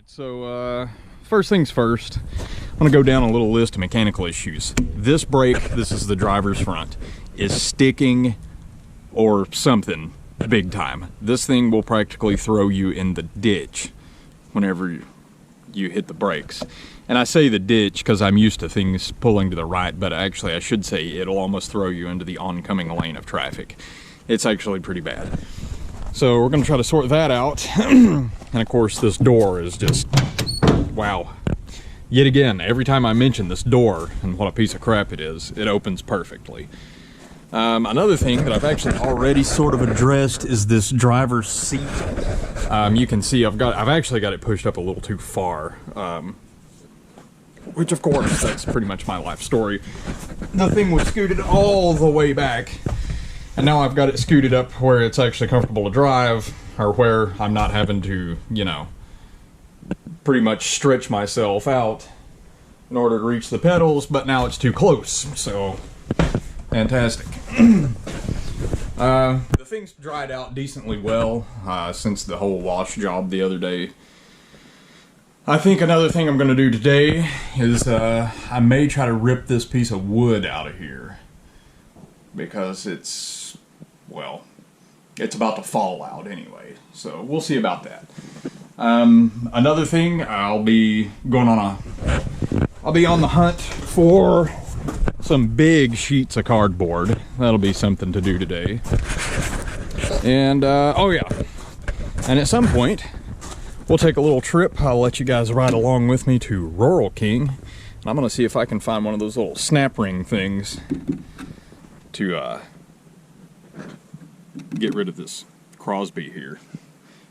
So first things first, I'm gonna go down a little list of mechanical issues. This brake, this is the driver's front, is sticking or something big time. This thing will practically throw you in the ditch whenever you hit the brakes. And I say the ditch because I'm used to things pulling to the right, but actually I should say it'll almost throw you into the oncoming lane of traffic. It's actually pretty bad. So we're gonna try to sort that out. And of course this door is just, wow. Yet again, every time I mention this door and what a piece of crap it is, it opens perfectly. Another thing that I've actually already sort of addressed is this driver's seat. You can see I've actually got it pushed up a little too far. Which of course, that's pretty much my life story. The thing was scooted all the way back, and now I've got it scooted up where it's actually comfortable to drive, or where I'm not having to, you know, pretty much stretch myself out in order to reach the pedals, but now it's too close, so fantastic. The thing's dried out decently well since the whole wash job the other day. I think another thing I'm going to do today is I may try to rip this piece of wood out of here because it's, well, it's about to fall out anyway, so we'll see about that. Another thing, I'll be on the hunt for some big sheets of cardboard. That'll be something to do today. And oh yeah, and at some point we'll take a little trip. I'll let you guys ride along with me to Rural King, and I'm gonna see if I can find one of those little snap ring things to get rid of this Crosby here,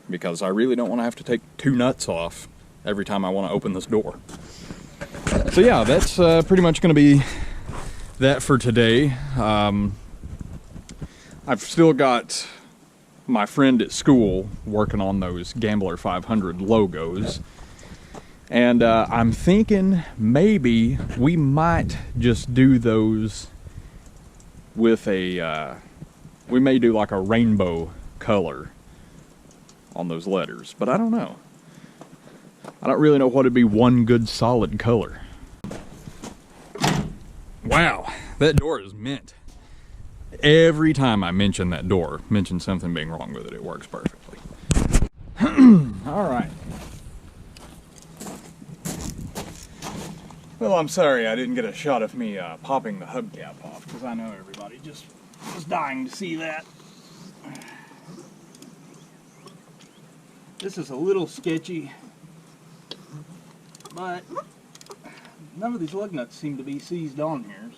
because I really don't want to have to take two nuts off every time I want to open this door. So yeah, that's pretty much going to be that for today. I've still got my friend at school working on those Gambler 500 logos, and I'm thinking maybe we might just do those with a we may do like a rainbow color on those letters, but I don't know. I don't really know what would be one good solid color. Wow, that door is mint. Every time I mention that door, mention something being wrong with it, it works perfectly. All right. Well, I'm sorry I didn't get a shot of me popping the hubcap off, because I know everybody just was dying to see that. This is a little sketchy, but none of these lug nuts seem to be seized on here,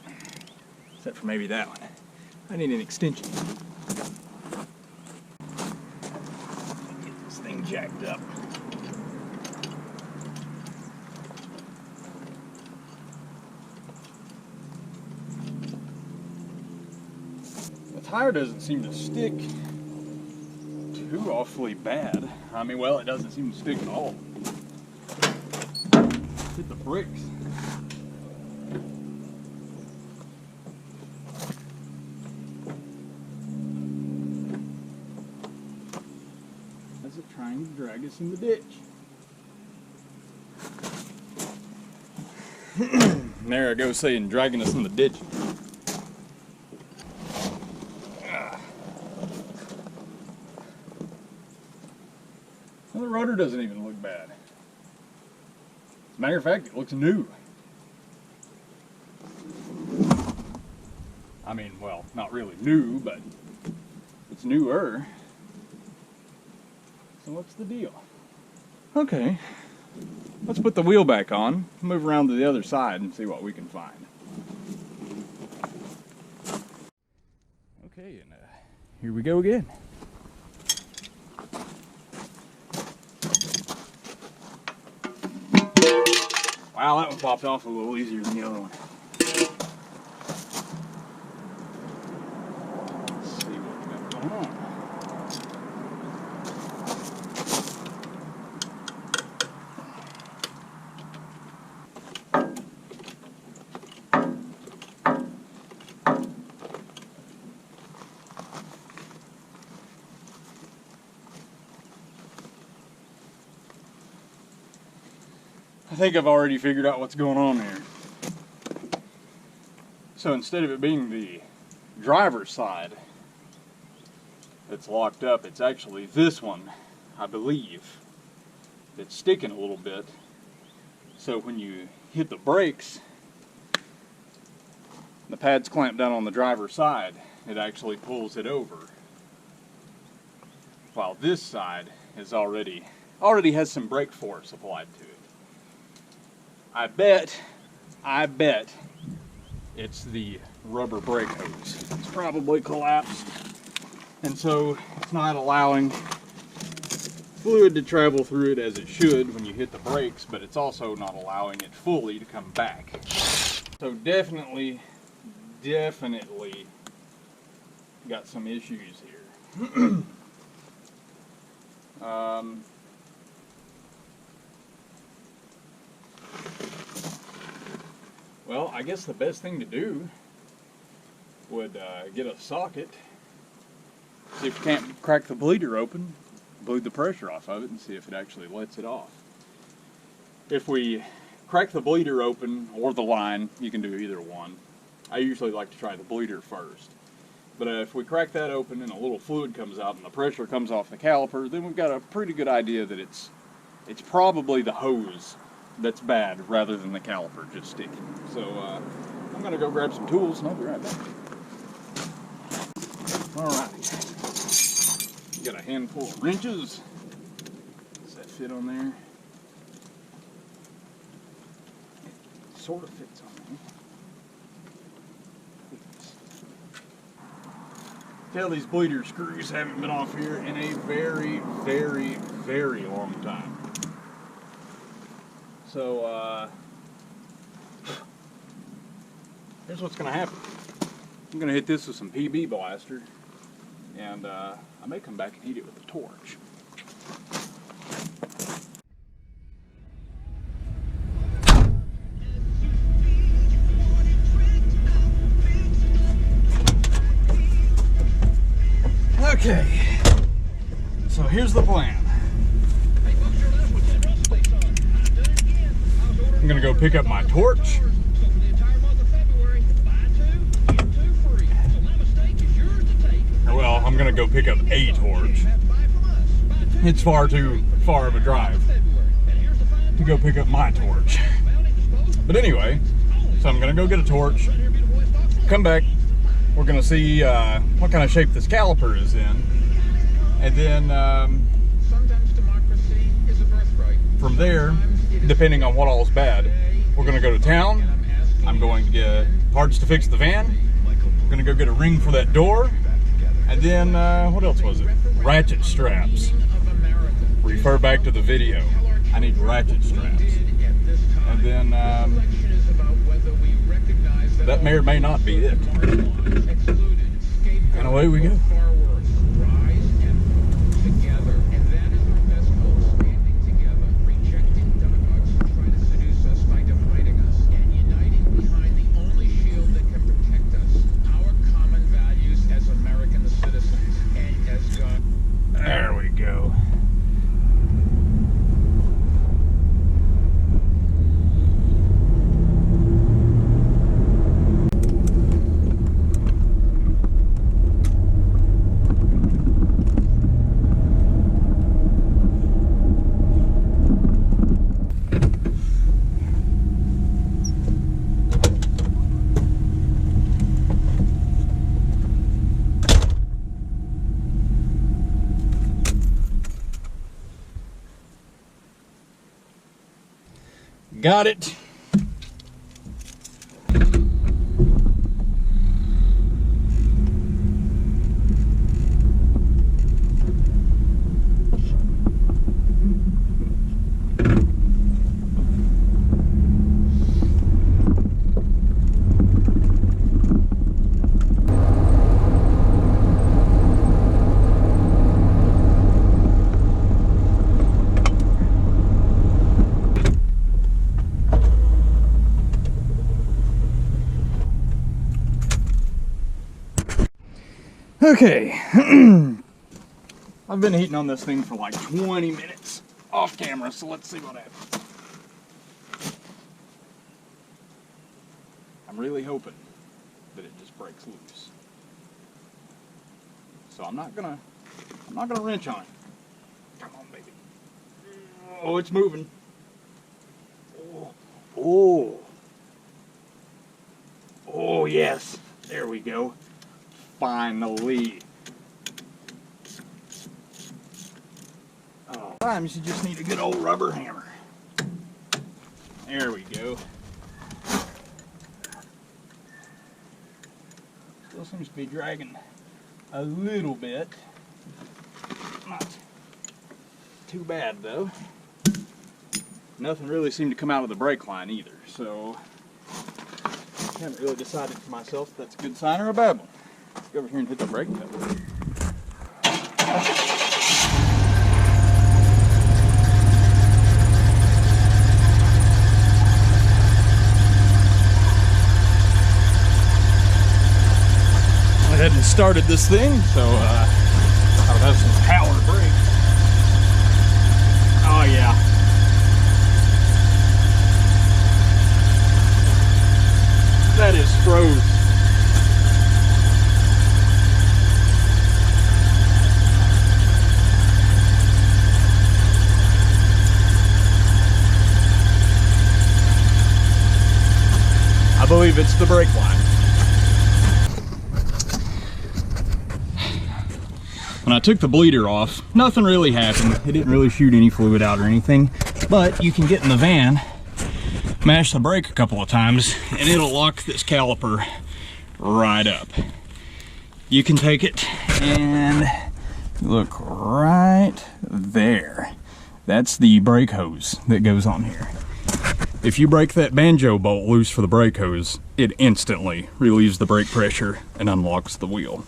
so. Except for maybe that one. I need an extension. Get this thing jacked up. The tire doesn't seem to stick too awfully bad. I mean, well, it doesn't seem to stick at all. Hit the brakes. As it's trying to drag us in the ditch. There I go saying dragging us in the ditch. Well, the rotor doesn't even look bad. As a matter of fact, it looks new. I mean, well, not really new, but it's newer. So what's the deal? Okay, let's put the wheel back on, move around to the other side and see what we can find. Okay, and here we go again. Wow, that one popped off a little easier than the other one. Let's see what we got going on. I think I've already figured out what's going on here. So instead of it being the driver's side that's locked up, it's actually this one, I believe, that's sticking a little bit. So when you hit the brakes, the pad's clamped down on the driver's side, it actually pulls it over. While this side is already has some brake force applied to it. I bet it's the rubber brake hose. It's probably collapsed, and so it's not allowing fluid to travel through it as it should when you hit the brakes, but it's also not allowing it fully to come back. So definitely got some issues here. Well, I guess the best thing to do would get a socket, see if we can't crack the bleeder open, bleed the pressure off of it, and see if it actually lets it off. If we crack the bleeder open, or the line, you can do either one. I usually like to try the bleeder first. But if we crack that open and a little fluid comes out and the pressure comes off the caliper, then we've got a pretty good idea that it's probably the hose that's bad rather than the caliper just sticking. So I'm going to go grab some tools and I'll be right back. Alright, got a handful of wrenches. Does that fit on there? It sort of fits on there. Tell these bleeder screws haven't been off here in a very, very, very long time. So, here's what's going to happen. I'm going to hit this with some PB Blaster, and I may come back and heat it with a torch. Okay, so here's the plan. I'm gonna go pick up my torch. Well, I'm gonna go pick up a torch. It's far too far of a drive to go pick up my torch. But anyway, so I'm gonna go get a torch, come back. We're going to see what kind of shape this caliper is in, and then from there, depending on what all is bad, we're going to go to town. I'm going to get parts to fix the van. We're going to go get a ring for that door, and then what else was it? Ratchet straps. Refer back to the video. I need ratchet straps, and then that may or may not be it. And away we go. There we go. Got it. Okay, I've been heating on this thing for like 20 minutes off camera, so let's see what happens. I'm really hoping that it just breaks loose. So I'm not gonna wrench on it. Come on, baby. Oh, it's moving. Oh. Oh, yes. There we go. Finally. Oh, sometimes you just need a good old rubber hammer. There we go. Still seems to be dragging a little bit. Not too bad though. Nothing really seemed to come out of the brake line either, so I haven't really decided for myself if that's a good sign or a bad one. Let's go over here and hit the brake pedal. I hadn't started this thing, so I would have some power brake. Oh yeah. That is froze. I believe it's the brake line. When I took the bleeder off, nothing really happened. It didn't really shoot any fluid out or anything, but you can get in the van, mash the brake a couple of times, and it'll lock this caliper right up. You can take it and look right there. That's the brake hose that goes on here. If you break that banjo bolt loose for the brake hose, it instantly relieves the brake pressure and unlocks the wheel.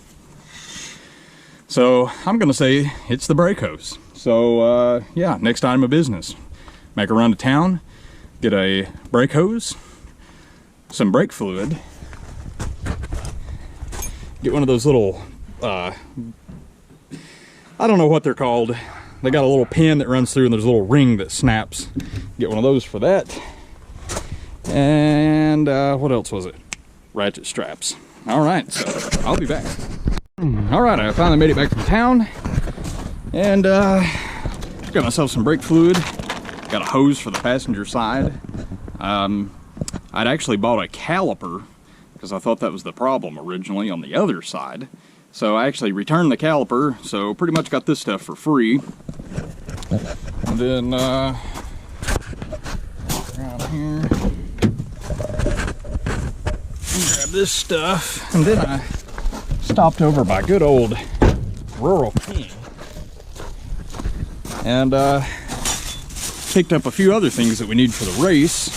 So I'm gonna say it's the brake hose. So yeah, next item of business. Make a run to town, get a brake hose, some brake fluid, get one of those little, I don't know what they're called. They got a little pin that runs through and there's a little ring that snaps. Get one of those for that. And what else was it? Ratchet straps. All right, so I'll be back. All right, I finally made it back from town. And got myself some brake fluid. Got a hose for the passenger side. I'd actually bought a caliper because I thought that was the problem originally on the other side. So I actually returned the caliper, so pretty much got this stuff for free. And then around here, grab this stuff, and then I stopped over by good old Rural King and picked up a few other things that we need for the race.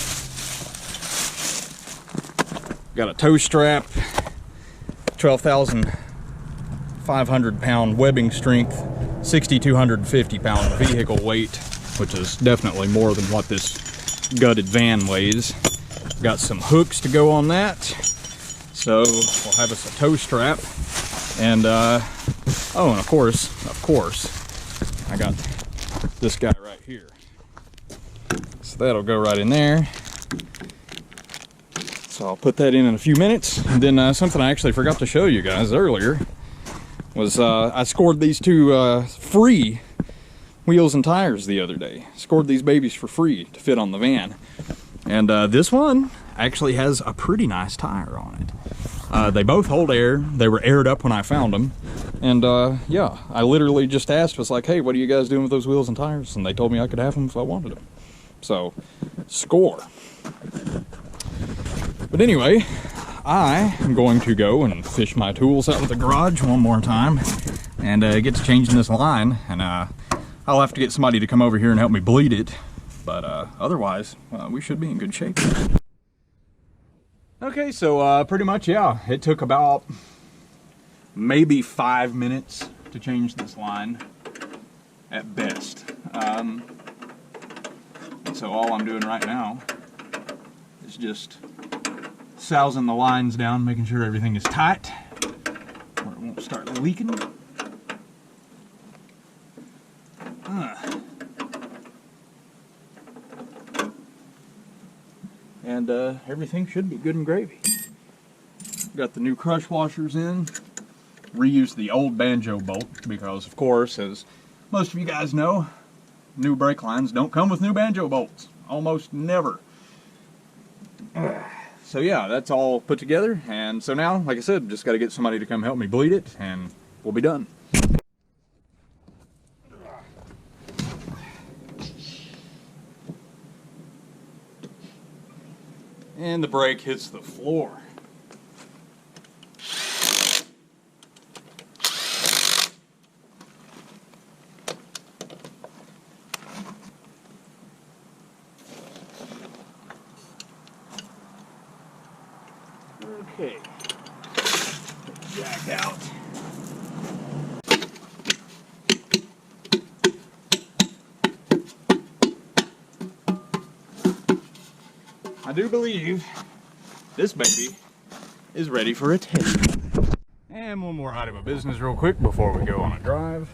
Got a tow strap, 12,500 pound webbing strength, 6,250 pound vehicle weight, which is definitely more than what this gutted van weighs. Got some hooks to go on that, so we'll have us a tow strap. And oh, and of course, I got this guy right here. So that'll go right in there. So I'll put that in a few minutes. And then something I actually forgot to show you guys earlier was I scored these two free wheels and tires the other day. Scored these babies for free to fit on the van. And this one actually has a pretty nice tire on it. They both hold air. They were aired up when I found them. And yeah, I literally just asked, was like, hey, what are you guys doing with those wheels and tires? And they told me I could have them if I wanted them. So, score. But anyway, I am going to go and fish my tools out of the garage one more time and get to changing this line. And I'll have to get somebody to come over here and help me bleed it. But otherwise, we should be in good shape. Okay, so pretty much, yeah, it took about maybe 5 minutes to change this line at best. So all I'm doing right now is just sousing the lines down, making sure everything is tight, or it won't start leaking. And everything should be good and gravy. Got the new crush washers in. Reused the old banjo bolt because, of course, as most of you guys know, new brake lines don't come with new banjo bolts. Almost never. So yeah, that's all put together, and so now, like I said, just got to get somebody to come help me bleed it, and we'll be done. And the brake hits the floor. Okay, jack out. I do believe this baby is ready for a test. And one more item of business real quick before we go on a drive.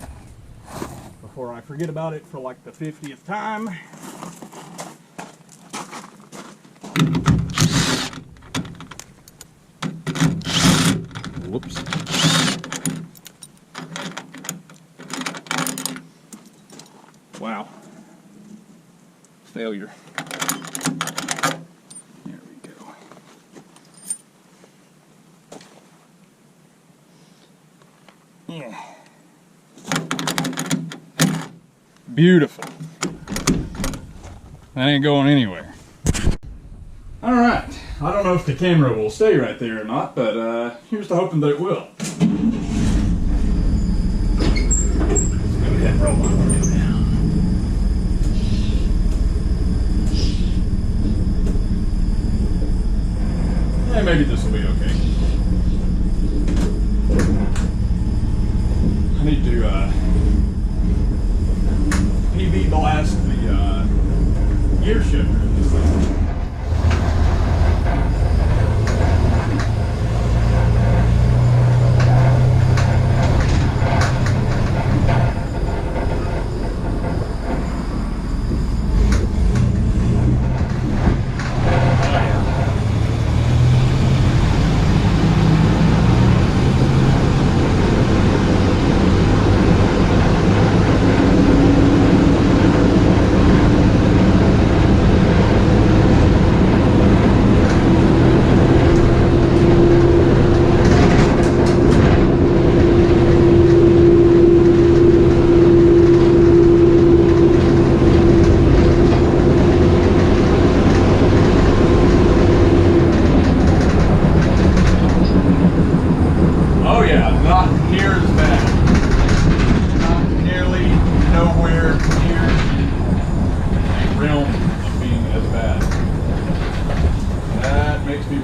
Before I forget about it for like the 50th time. Whoops. Wow. Failure. There we go. Yeah. Beautiful. That ain't going anywhere. Alright. I don't know if the camera will stay right there or not, but here's to hoping that it will. Let's go ahead and roll my window down. Yeah, maybe this will be okay. I need to PV blast the gear shifter in this thing.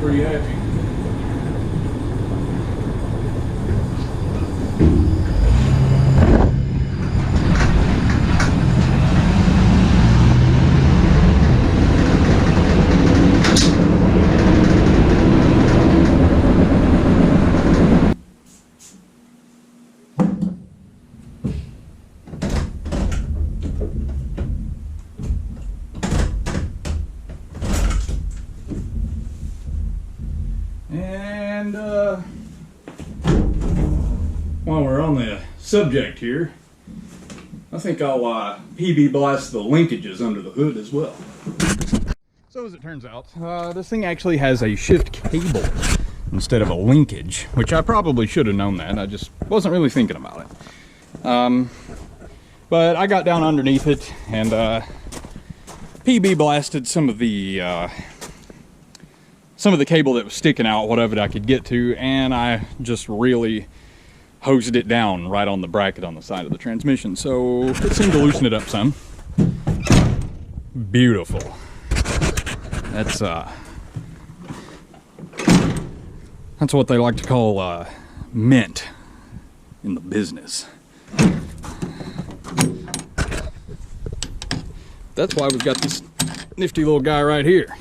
Pretty happy. And while we're on the subject here, I think I'll PB blast the linkages under the hood as well. So as it turns out, this thing actually has a shift cable instead of a linkage, which I probably should have known that. I just wasn't really thinking about it. But I got down underneath it and PB blasted some of the cable that was sticking out, whatever I could get to, and I just really hosed it down right on the bracket on the side of the transmission. So it seemed to loosen it up some. Beautiful. That's what they like to call mint in the business. That's why we've got this nifty little guy right here.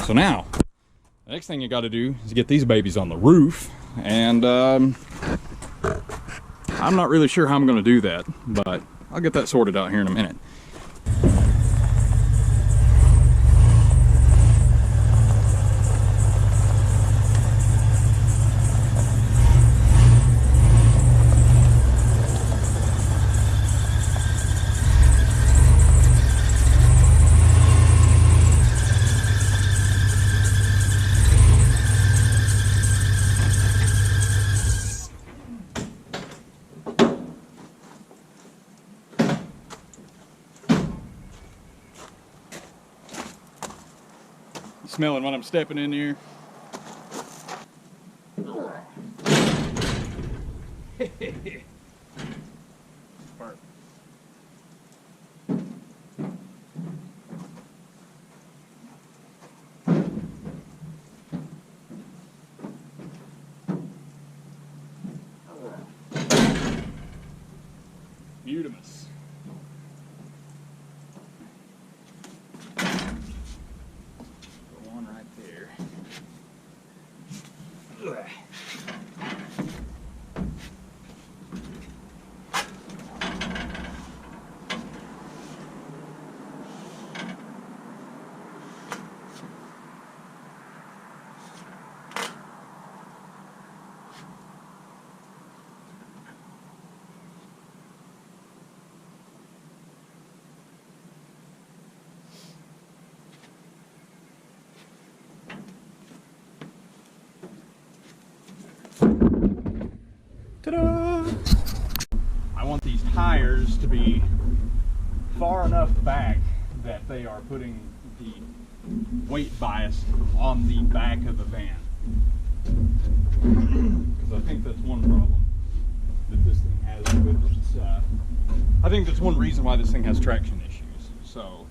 So now, the next thing you got to do is get these babies on the roof, and I'm not really sure how I'm going to do that, but I'll get that sorted out here in a minute. Smelling when I'm stepping in here. Perfect. Beautimous. Go on right there. Ugh. Ta-da! I want these tires to be far enough back that they are putting the weight bias on the back of the van. Because I think that's one problem that this thing has with its, I think that's one reason why this thing has traction issues. So,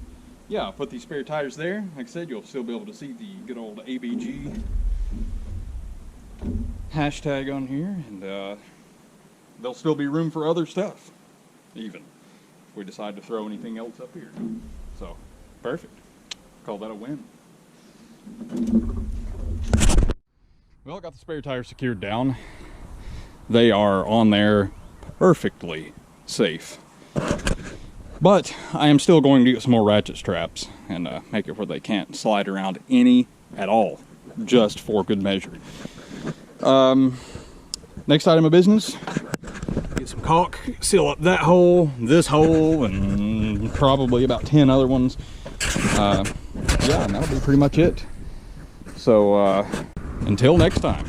yeah, I'll put these spare tires there. Like I said, you'll still be able to see the good old ABG hashtag on here, and there'll still be room for other stuff, even if we decide to throw anything else up here. So, perfect. Call that a win. Well, I got the spare tires secured down. They are on there perfectly safe. But I am still going to get some more ratchet straps and make it where they can't slide around any at all, just for good measure. Next item of business, get some caulk, seal up that hole, this hole, and probably about 10 other ones. Yeah, and that'll be pretty much it. So, until next time.